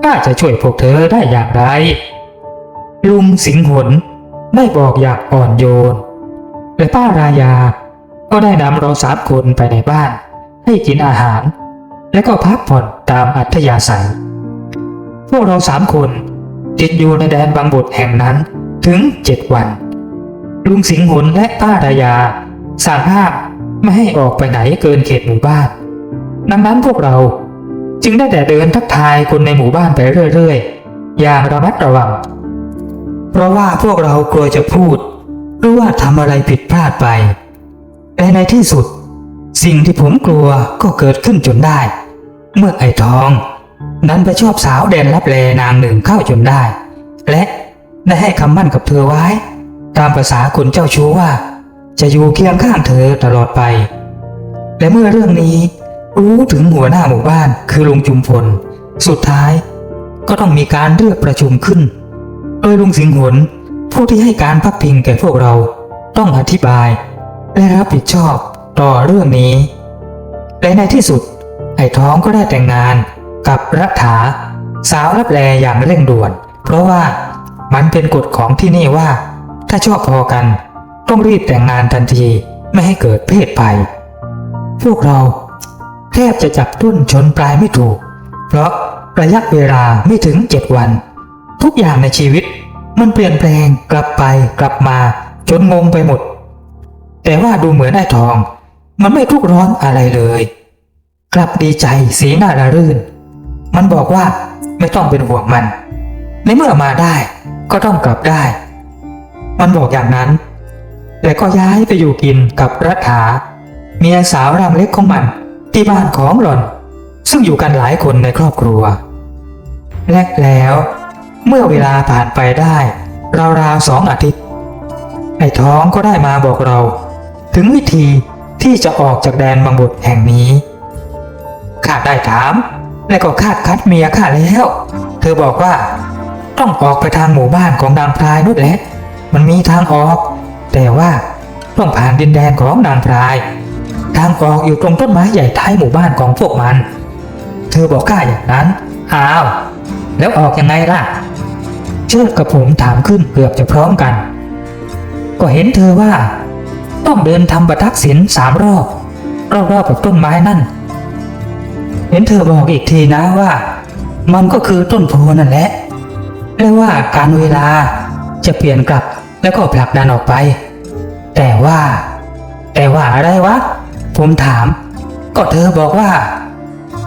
ว่าจะช่วยพวกเธอได้อย่างไรลุงสิงหนได้บอกอย่างอ่อนโยนและป้ารายาก็ได้นำเรา3 คนไปในบ้านให้กินอาหารและก็พักผ่อนตามอัธยาศัยพวกเรา3 คนติดอยู่ในแดนบางบทแห่งนั้นถึง7 วันลุงสิงหนและป้ารายาสั่งห้ามไม่ให้ออกไปไหนเกินเขตหมู่บ้านดังนั้นพวกเราจึงได้แต่เดินทักทายคนในหมู่บ้านไปเรื่อยๆอย่างระมัดระวังเพราะว่าพวกเรากลัวจะพูดหรือว่าทำอะไรผิดพลาดไปแต่ในที่สุดสิ่งที่ผมกลัวก็เกิดขึ้นจนได้เมื่อไอ้ทองนั้นไปชอบสาวแดนลับแลนางหนึ่งเข้าจนได้และได้ให้คำมั่นกับเธอไว้ตามภาษาคนเจ้าชู้ว่าจะอยู่เคียงข้างเธอตลอดไปและเมื่อเรื่องนี้รู้ถึงหัวหน้าหมู่บ้านคือลุงจุมพลสุดท้ายก็ต้องมีการเรียกประชุมขึ้นโดยลุงสิงหนผู้ที่ให้การพักพิงแก่พวกเราต้องอธิบายและรับผิดชอบต่อเรื่องนี้และในที่สุดไอ้ท้องก็ได้แต่งงานกับรัฐาสาวรับแลอย่างเร่งด่วนเพราะว่ามันเป็นกฎของที่นี่ว่าถ้าชอบพอกันต้องรีบแต่งงานทันทีไม่ให้เกิดเพศภัยพวกเราแทบจะจับต้นชนปลายไม่ถูกเพราะระยะเวลาไม่ถึง7 วันทุกอย่างในชีวิตมันเปลี่ยนแปลงกลับไปกลับมาจนงงไปหมดแต่ว่าดูเหมือนไอ้ทองมันไม่ทุกข์ร้อนอะไรเลยกลับดีใจสีหน้าระรื่นมันบอกว่าไม่ต้องเป็นห่วงมันในเมื่อมาได้ก็ต้องกลับได้มันบอกอย่างนั้นแต่ก็ย้ายไปอยู่กินกับรัฐาเมียสาวร่างเล็กของมันที่บ้านของหล่อนซึ่งอยู่กันหลายคนในครอบครัวและแล้วเมื่อเวลาผ่านไปได้ราวๆ2 อาทิตย์ไอ้ท้องก็ได้มาบอกเราถึงวิธีที่จะออกจากแดนบางบทแห่งนี้ข้าได้ถามและก็คาดคัดเมียข้าแล้วเธอบอกว่าต้องออกไปทางหมู่บ้านของนางพรายนู่นแหละมันมีทางออกแต่ว่าต้องผ่านดินแดนของนางพรายทางออกอยู่ตรงต้นไม้ใหญ่ท้ายหมู่บ้านของพวกมันเธอบอกข้าอย่างนั้นอ้าวแล้วออกยังไงล่ะเชิดกับผมถามขึ้นเกือบจะพร้อมกันก็เห็นเธอว่าต้องเดินทำประทักษิณ3 รอบกับต้นไม้นั่นเห็นเธอบอกอีกทีนะว่ามันก็คือต้นโพนั่นแหละและว่าการเวลาจะเปลี่ยนกลับแล้วก็ผลักดันออกไปแต่ว่าอะไรวะผมถามก็เธอบอกว่า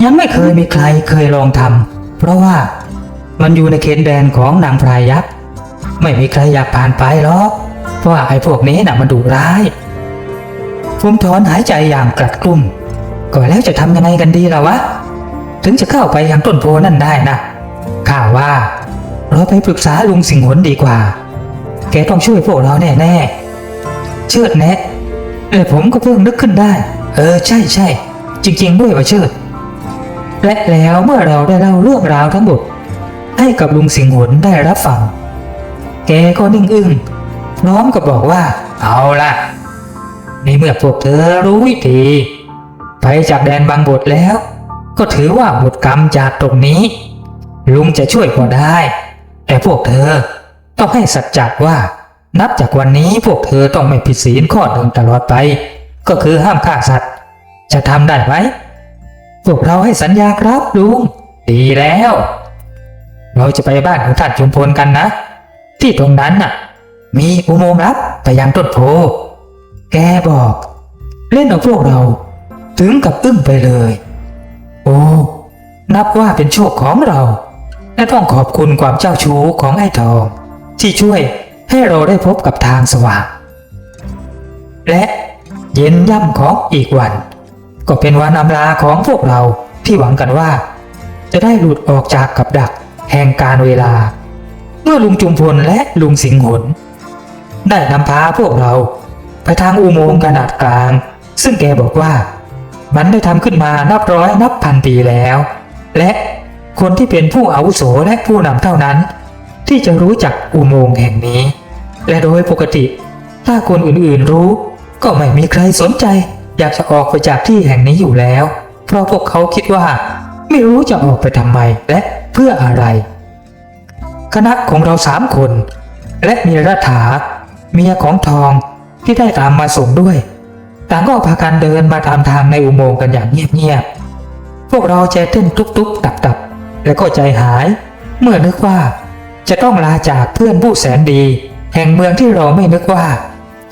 ยังไม่เคยมีใครเคยลองทำเพราะว่ามันอยู่ในเขตแดนของนางพรายยักษ์ไม่มีใครอยากผ่านไปหรอกเพราะไอ้พวกนี้น่ะมันดุร้ายผมถอนหายใจอย่างกลัดกลุ้มก็แล้วจะทำยังไงกันดีล่ะวะถึงจะเข้าไปยังต้นโพนั่นได้นะข้าว่าเราไปปรึกษาลุงสิงหนดีกว่าแกต้องช่วยพวกเราแน่ๆเชิดแนะผมก็เพิ่งนึกขึ้นได้ใช่จริงๆด้วยว่าเชิดและแล้วเมื่อเราได้เล่าเรื่องราวทั้งหมดให้กับลุงสิงหนได้รับฟังแกก็นิ่งอึ้งพร้อมกับบอกว่าเอาล่ะในเมื่อพวกเธอรู้วิธีไปจากแดนบางบทแล้วก็ถือว่าหมดกรรมจากตรงนี้ลุงจะช่วยก็ได้แต่พวกเธอต้องให้สัจจะว่านับจากวันนี้พวกเธอต้องไม่ผิดศีลข้อหนึ่งตลอดไปก็คือห้ามฆ่าสัตว์จะทำได้ไหมพวกเราให้สัญญาครับลุงดีแล้วเราจะไปบ้านของท่านจุมพลกันนะที่ตรงนั้นน่ะมีอุโมงค์ลับไปยังต้นโพแกบอกเล่นเอาพวกเราถึงกับอึ้งไปเลยโอ้นับว่าเป็นโชคของเราและต้องขอบคุณความเจ้าชู้ของไอ้ทองที่ช่วยให้เราได้พบกับทางสว่างและเย็นย่ำของอีกวันก็เป็นวันอำลาของพวกเราที่หวังกันว่าจะได้หลุดออกจากกับดักแห่งการเวลาเมื่อลุงจุมพลและลุงสิงหนได้นำพาพวกเรา ไปทางอุโมงค์ขนาดกลางซึ่งแกบอกว่ามันได้ทำขึ้นมานับร้อยนับพันปีแล้วและคนที่เป็นผู้อาวุโสและผู้นำเท่านั้นที่จะรู้จักอุโมงค์แห่งนี้และโดยปกติถ้าคนอื่นๆรู้ก็ไม่มีใครสนใจอยากจะออกไปจากที่แห่งนี้อยู่แล้วเพราะพวกเขาคิดว่าไม่รู้จะออกไปทำไมและเพื่ออะไรคณะของเรา3 คนและมีรัฐาเมียของทองที่ได้ตามมาส่งด้วยต่างก็พากันเดินมาตามทางในอุโมงค์กันอย่างเงียบๆพวกเราใจเต้นตุบๆตับๆและก็ใจหายเมื่อนึกว่าจะต้องลาจากเพื่อนผู้แสนดีแห่งเมืองที่เราไม่นึกว่า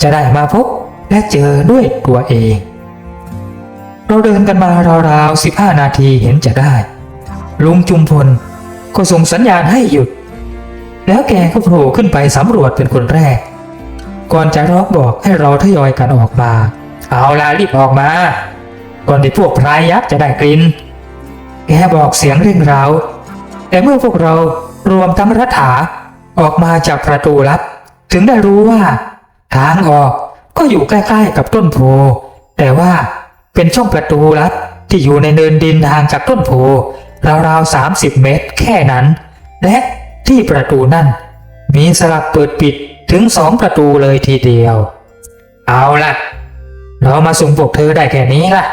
จะได้มาพบและเจอด้วยตัวเองเราเดินกันมาราวๆ15 นาทีเห็นจะได้ลุงจุมพลก็ส่งสัญญาณให้หยุดแล้วแกก็โผล่ขึ้นไปสำรวจเป็นคนแรกก่อนจะร้องบอกให้เราทยอยกันออกมาเอาล่ะรีบออกมาก่อนที่พวกพรายยักษ์จะได้กลิ่นแกบอกเสียงเร่งเร้าแต่เมื่อพวกเรารวมทั้งรัฐาออกมาจากประตูลับถึงได้รู้ว่าทางออกก็อยู่ใกล้ๆกับต้นโพแต่ว่าเป็นช่องประตูลับที่อยู่ในเนินดินห่างจากต้นโพราวๆ30 เมตรแค่นั้นและที่ประตูนั่นมีสลักเปิดปิดถึง2 ประตูเลยทีเดียวเอาล่ะเรามาส่งพวกเธอได้แค่นี้ล่ะ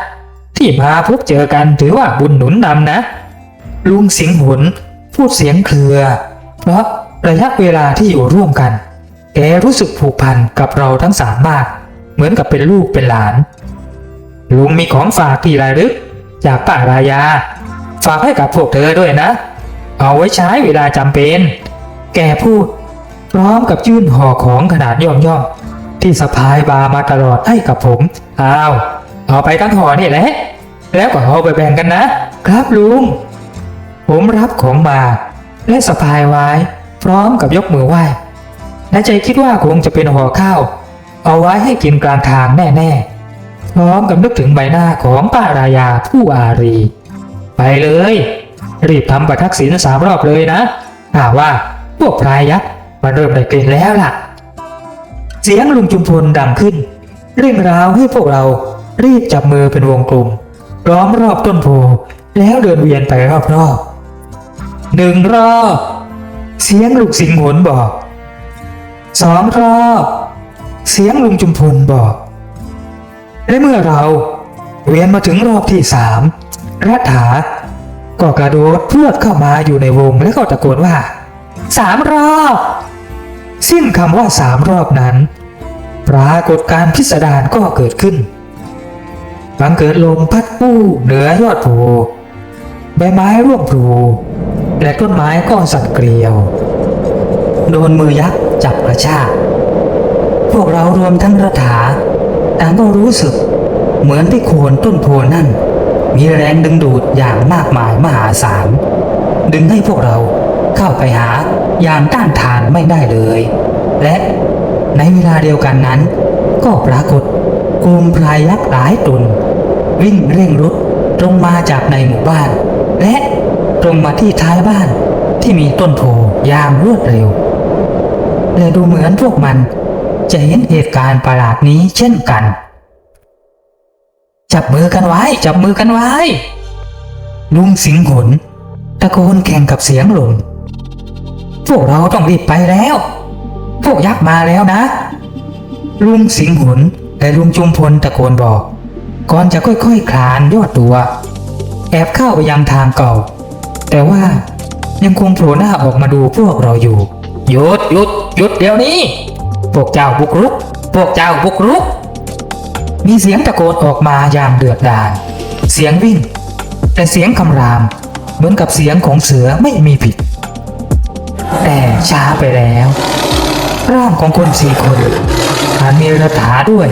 ที่มาพบเจอกันถือว่าบุญหนุนนำนะลุงสิงห์หนพูดเสียงเครือเพราะระยะเวลาที่อยู่ร่วมกันแกรู้สึกผูกพันกับเราทั้ง3มากเหมือนกับเป็นลูกเป็นหลานลุงมีของฝากที่ระลึกจากป้ารายาฝากให้กับพวกเธอด้วยนะเอาไว้ใช้เวลาจำเป็นแกพูดพร้อมกับยื่นห่อของขนาดย่อมๆที่สะพายบามาตลอดให้กับผมเอาไปทั้งห่อนี่แหละแล้วก็เอาไปแบ่งกันนะครับลุงผมรับของมาและสะพายไว้พร้อมกับยกมือไหว้ในใจคิดว่าคงจะเป็นห่อข้าวเอาไว้ให้กินกลางทางแน่ๆพร้อมกับนึกถึงใบหน้าของป้ารายาผู้อารีไปเลยรีบทำประทักษิณ3 รอบเลยนะว่าพวกพรายยักษ์มันเริ่มได้กลิ่นแล้วล่ะเสียงลุงจุมพลดังขึ้นเร่งร้าวให้พวกเรารีบจับมือเป็นวงกลมล้อมรอบต้นโพแล้วเดินเวียนไปรอบๆ1 รอบเสียงลุงสิงห์หนบอก2 รอบเสียงลุงจุมพลบอกและเมื่อเราเวียนมาถึงรอบที่3รัฐาก็กระโดดพรวดเข้ามาอยู่ในวงและก็ตะโกนว่า3 รอบสิ้นคำว่า3 รอบนั้นปรากฏการณ์พิสดารก็เกิดขึ้นบังเกิดลมพัดปู้เหนือยอดโพใบไม้ร่วงพลูและต้นไม้ก็สั่นเกลียวโดนมือยักษ์จับกระชากพวกเรารวมทั้งรัฐาต่างก็รู้สึกเหมือนที่โคนต้นโพนั่นมีแรงดึงดูดอย่างมากมายมหาศาลดึงให้พวกเราเข้าไปหาอย่างต้านทานไม่ได้เลยและในเวลาเดียวกันนั้นก็ปรากฏกลุ่มพรายยักษ์หลายตนวิ่งเร่งรุดตรงมาจากในหมู่บ้านและตรงมาที่ท้ายบ้านที่มีต้นโพอย่างรวดเร็วและดูเหมือนพวกมันจะเห็นเหตุการณ์ประหลาดนี้เช่นกันจับมือกันไว้จับมือกันไว้ลุงสิงห์หนตะโกนแข่งกับเสียงลมพวกเราต้องรีบไปแล้วพวกยักษ์มาแล้วนะลุงสิงห์หนและลุงจุมพลตะโกนบอกก่อนจะค่อยๆคลานย่อตัวแอบเข้าไปยังทางเก่าแต่ว่ายังคงโผล่หน้าออกมาดูพวกเราอยู่หยุดเดี๋ยวนี้พวกเจ้าบุกรุกพวกเจ้าบุกรุกมีเสียงตะโกนออกมาอย่างเดือดดาลเสียงวิ่งแต่เสียงคำรามเหมือนกับเสียงของเสือไม่มีผิดแต่ช้าไปแล้วร่างของคน4 คนอาจมีรัฐาด้วย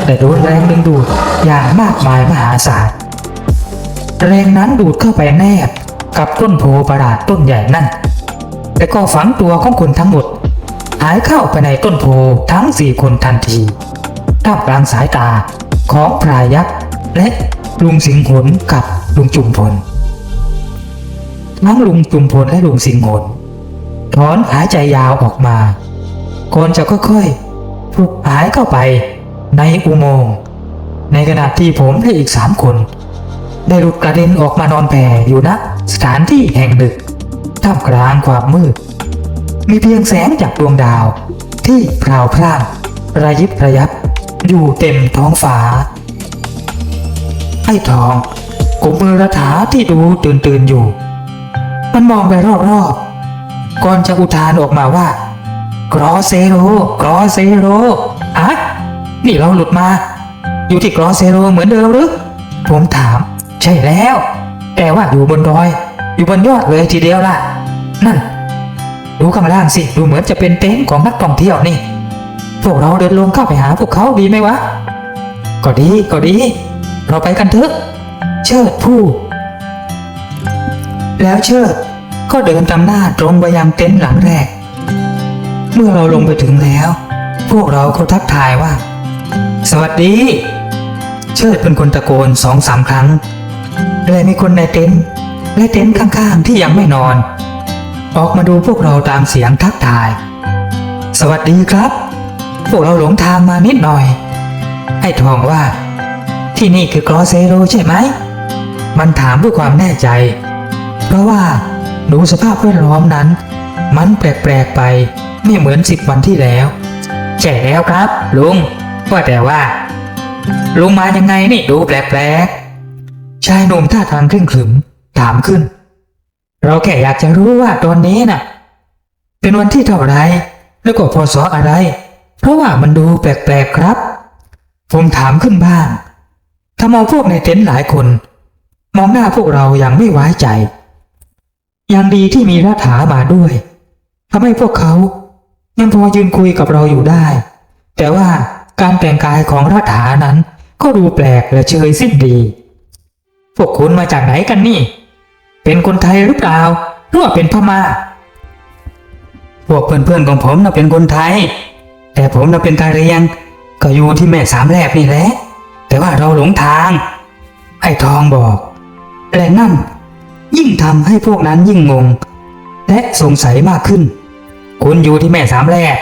แต่โดนแรงดึงดูดอย่างมากมายมหาศาลแรงนั้นดูดเข้าไปแนบกับต้นโพประหลาดต้นใหญ่นั่นแต่ก็ฝังตัวของคนทั้งหมดหายเข้าไปในต้นโพทั้ง4 คนทันทีท่ามกลางสายตาของพรายยักษ์และลุงสิงห์หนกับลุงจุมพลทั้งลุงจุมพลและลุงสิงห์หนถอนหายใจยาวออกมาก่อนจะค่อยๆพลุกหายเข้าไป ในอุโมงค์ในขณะที่ผมและอีก3 คนได้หลุดกระเด็นออกมานอนแผ่อยู่ณสถานที่แห่งหนึ่งท่ามกลางความมืดมีเพียงแสงจากดวงดาวที่พราวพร่างระยิบระยับอยู่เต็มท้องฟ้าไอ้ทองกุมมือระถาที่ดูตื่นอยู่มันมองไปรอบๆก่อนจะอุทานออกมาว่ากรอเซโรกรอเซโรอะนี่เราหลุดมาอยู่ที่กรอเซโรเหมือนเดิมหรือผมถามใช่แล้วแต่ว่าอยู่บนดอยอยู่บนยอดเลยทีเดียวล่ะนั่นดูข้างล่างสิดูเหมือนจะเป็นเต็นท์ของนักท่องเที่ยวนี่พวกเราเดินลงเข้าไปหาพวกเขาดีไหมวะก็ดีเราไปกันเถอะเชิดพูดแล้วเชิดก็เดินตามหน้าตรงไปยังเต็นท์หลังแรกเมื่อเราลงไปถึงแล้วพวกเราก็ทักทายว่าสวัสดีเชิดเป็นคนตะโกน2-3 ครั้งและมีคนในเต็นท์และเต็นท์ข้างๆที่ยังไม่นอนออกมาดูพวกเราตามเสียงทักทายสวัสดีครับพวกเราหลงทางมานิดหน่อยไอ้ทองว่าที่นี่คือกรอเซโรใช่ไหมมันถามด้วยความแน่ใจเพราะว่าดูสภาพแวดล้อมนั้นมันแปลกๆไปไม่เหมือน10 วันที่แล้วใช่แล้วครับลุงว่าแต่ว่าลุงมายังไงนี่ดูแปลกๆชายหนุ่มท่าทางเคร่งขรึมถามขึ้นเราแค่อยากจะรู้ว่าตอนนี้น่ะเป็นวันที่เท่าไรแล้วก็พศอะไรเพราะว่ามันดูแปลกๆครับผมถามขึ้นบ้างทำเอาพวกในเต็นท์หลายคนมองหน้าพวกเราอย่างไม่ไว้ใจยังดีที่มีรัฐามาด้วยทำให้พวกเขายังพอยืนคุยกับเราอยู่ได้แต่ว่าการแต่งกายของรัฐานั้นก็ดูแปลกและเชยสิ้นดีพวกคุณมาจากไหนกันนี่เป็นคนไทยหรือเปล่าหรือว่าเป็นพม่าพวกเพื่อนๆของผมน่ะเป็นคนไทยแต่ผมน่ะเป็นกะเหรี่ยงก็อยู่ที่แม่สามแลบนี่แหละแต่ว่าเราหลงทางไอ้ทองบอกและนั่นยิ่งทำให้พวกนั้นยิ่งงงและสงสัยมากขึ้นคุณอยู่ที่แม่สามแลบ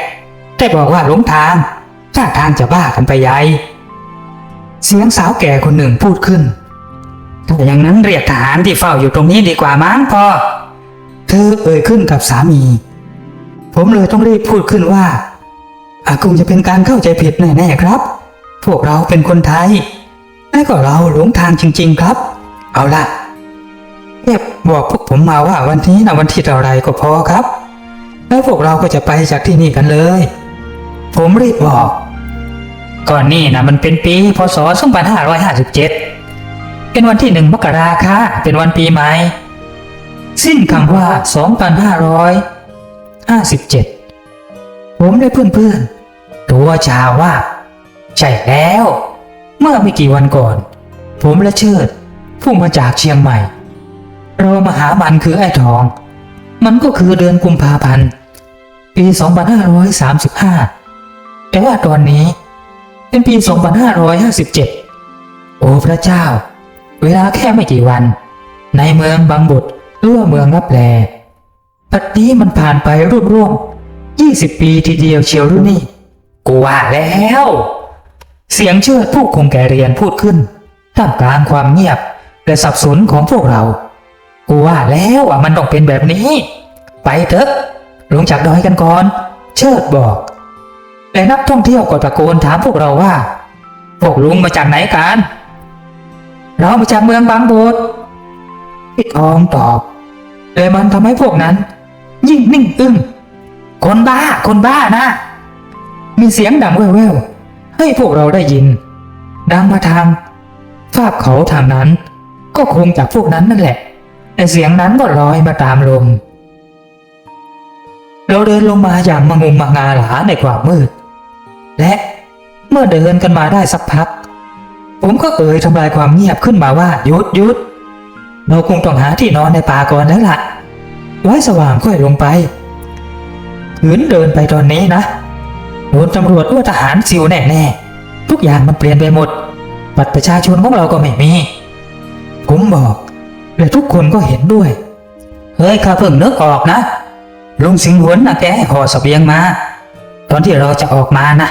แต่บอกว่าหลงทางท่าทางจะบ้ากันไปใหญ่เสียงสาวแก่คนหนึ่งพูดขึ้นถ้าอย่างนั้นเรียกทหารที่เฝ้าอยู่ตรงนี้ดีกว่ามั้งพ่อเธอเอ่ยขึ้นกับสามีผมเลยต้องรีบพูดขึ้นว่าคงจะเป็นการเข้าใจผิดแน่ๆครับพวกเราเป็นคนไทยและก็เราหลงทางจริงๆครับเอาล่ะแค่บอกพวกผมมาว่าวันนี้นะวันที่เท่าไรก็พอครับแล้วพวกเราก็จะไปจากที่นี่กันเลยผมรีบบอกก่อนนี่นะมันเป็นปีพศ2557เป็นวันที่1 มกราคมเป็นวันปีใหม่สิ้นคำว่า2557ผมและเพื่อนๆตัวชาว่าใช่แล้วเมื่อไม่กี่วันก่อนผมและเชิดพุ่งมาจากเชียงใหม่เรามาหามันคือไอ้ทองมันก็คือเดือนกุมภาพันธ์ปี2535แต่ว่าตอนนี้เป็นปี2557โอ้พระเจ้าเวลาแค่ไม่กี่วันในเมืองบางบดหรือว่าเมืองลับแลปัจจุบันมันผ่านไปร่วม20 ปีทีเดียวเชียวหรือนี่กูว่าแล้วเสียงเชิดผู้คงแก่เรียนพูดขึ้นท่ามกลางความเงียบและสับสนของพวกเรากูว่าแล้วว่ามันต้องเป็นแบบนี้ไปเถอะลงจากดอยกันก่อนเชิดบอกและนักท่องเที่ยวก็ตะโกนถามพวกเราว่าพวกลุงมาจากไหนกันเรามาจากเมืองบางบดพี่ทองตอบแต่มันทำให้พวกนั้นยิ่งนิ่งอึ้งคนบ้านะมีเสียงดังแว่วๆให้พวกเราได้ยินดังมาทางฟากเขาทางนั้นก็คงจากพวกนั้นนั่นแหละแต่เสียงนั้นก็ลอยมาตามลมเราเดินลงมาอย่างมางุมมางาหลาในความมืดและเมื่อเดินกันมาได้สักพักผมก็เอ่ยทำลายความเงียบขึ้นมาว่าหยุดเราคงต้องหาที่นอนในป่าก่อนแล้วล่ะไว้สว่างค่อยลงไปขืนเดินไปตอนนี้นะโดนตำรวจว่าทหารซิวแน่ๆทุกอย่างมันเปลี่ยนไปหมดบัตรประชาชนของเราก็ไม่มีผมบอกและทุกคนก็เห็นด้วยเฮ้ยข้าเพิ่งนึกออกนะลุงสิงห์หวนนะแกห่อเสบียงมาตอนที่เราจะออกมานะ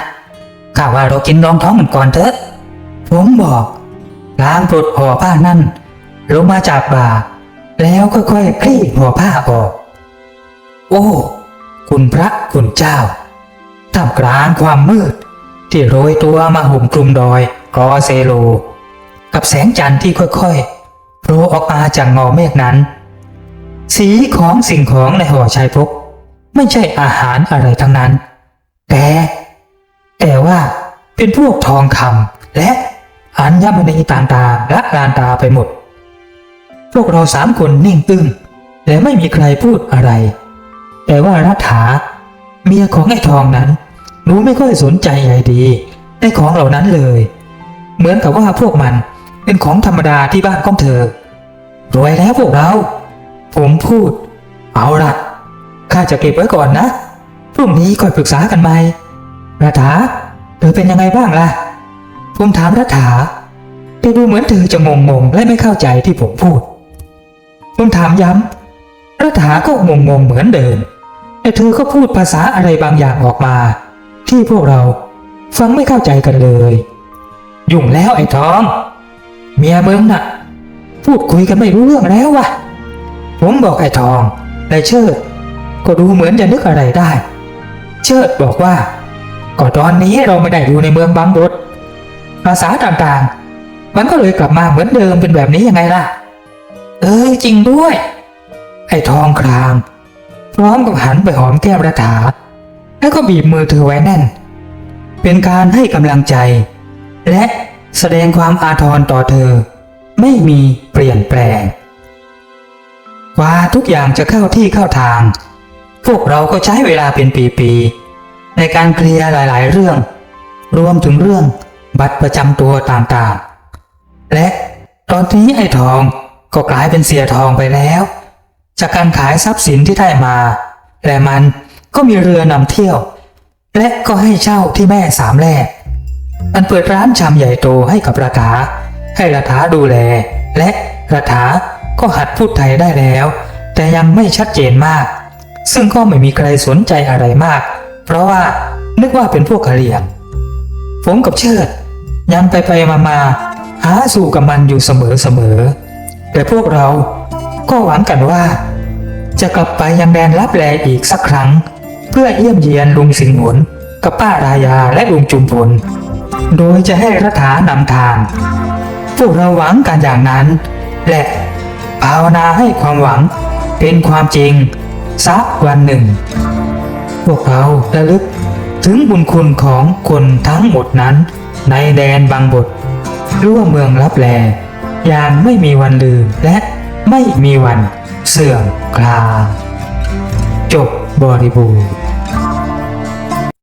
ข้าว่าเรากินรองท้องกันก่อนเถอะผมบอกล้างปลดห่อผ้านั่นลงมาจากบ่าแล้วค่อยๆคลี่ห่อผ้าออกโอ้คุณพระคุณเจ้าท่ามกลางความมืดที่โรยตัวมาห่มคลุมดอยกอเซโลกับแสงจันทร์ที่ค่อยๆโผล่ออกมาจากเงาเมฆนั้นสีของสิ่งของในห่อชัยภพไม่ใช่อาหารอะไรทั้งนั้นแต่ว่าเป็นพวกทองคำและอัญมณีต่างๆละลานตาไปหมดพวกเรา3 คนนิ่งอึ้งและไม่มีใครพูดอะไรแต่ว่ารัฐาเมียของไอ้ทองนั้นหนูไม่ค่อยสนใจใยดีในของเหล่านั้นเลยเหมือนกับว่าพวกมันเป็นของธรรมดาที่บ้านของเธอรวยแล้วพวกเราผมพูดเอาล่ะข้าจะเก็บไว้ก่อนนะพรุ่งนี้ค่อยปรึกษากันใหม่รัฐาเธอเป็นยังไงบ้างล่ะผมถามรัฐาแต่ดูเหมือนเธอจะงงและไม่เข้าใจที่ผมพูดผมถามย้ำรัฐาก็งงเหมือนเดิมแต่เธอก็พูดภาษาอะไรบางอย่างออกมาที่พวกเราฟังไม่เข้าใจกันเลยยุ่งแล้วไอ้ทองเมียมึงน่ะพูดคุยกันไม่รู้เรื่องแล้ววะผมบอกไอ้ทองแต่เชิดก็ดูเหมือนจะนึกอะไรได้เชิดบอกว่าก็ตอนนี้เราไม่ได้อยู่ในเมืองบางบดภาษาต่างๆมันก็เลยกลับมาเหมือนเดิมเป็นแบบนี้ยังไงล่ะจริงด้วยไอ้ทองครางพร้อมกับหันไปหอมแก้มรัฐาแล้วก็บีบมือเธอไว้แน่นเป็นการให้กำลังใจและแสดงความอาทรต่อเธอไม่มีเปลี่ยนแปลงกว่าทุกอย่างจะเข้าที่เข้าทางพวกเราก็ใช้เวลาเป็นปีๆในการเคลียร์หลายๆเรื่องรวมถึงเรื่องบัตรประจำตัวต่างๆและตอนนี้ไอ้ทองก็กลายเป็นเสียทองไปแล้วจากการขายทรัพย์สินที่ได้มาและมันก็มีเรือนำเที่ยวและก็ให้เช่าที่แม่สามแลกมันเปิดร้านชำใหญ่โตให้กับรัฐาให้รัฐาดูแลและรัฐาก็หัดพูดไทยได้แล้วแต่ยังไม่ชัดเจนมากซึ่งก็ไม่มีใครสนใจอะไรมากเพราะว่านึกว่าเป็นพวกกะเหรี่ยงผมกับเชิดยังไปมาหาสู่กับมันอยู่เสมอแต่พวกเราก็หวังกันว่าจะกลับไปยังแดนลับแลอีกสักครั้งเพื่อเยี่ยมเยียนลุงสิงห์หนกับป้ารายาและลุงจุมพลโดยจะให้รัฐานำทางพวกเราหวังกันอย่างนั้นและภาวนาให้ความหวังเป็นความจริงสักวันหนึ่งพวกเราระลึกถึงบุญคุณของคนทั้งหมดนั้นในแดนบางบทร่วมเมืองลับแลอย่างไม่มีวันลืมและไม่มีวันเสื่อมคลาจบบริบูรณ์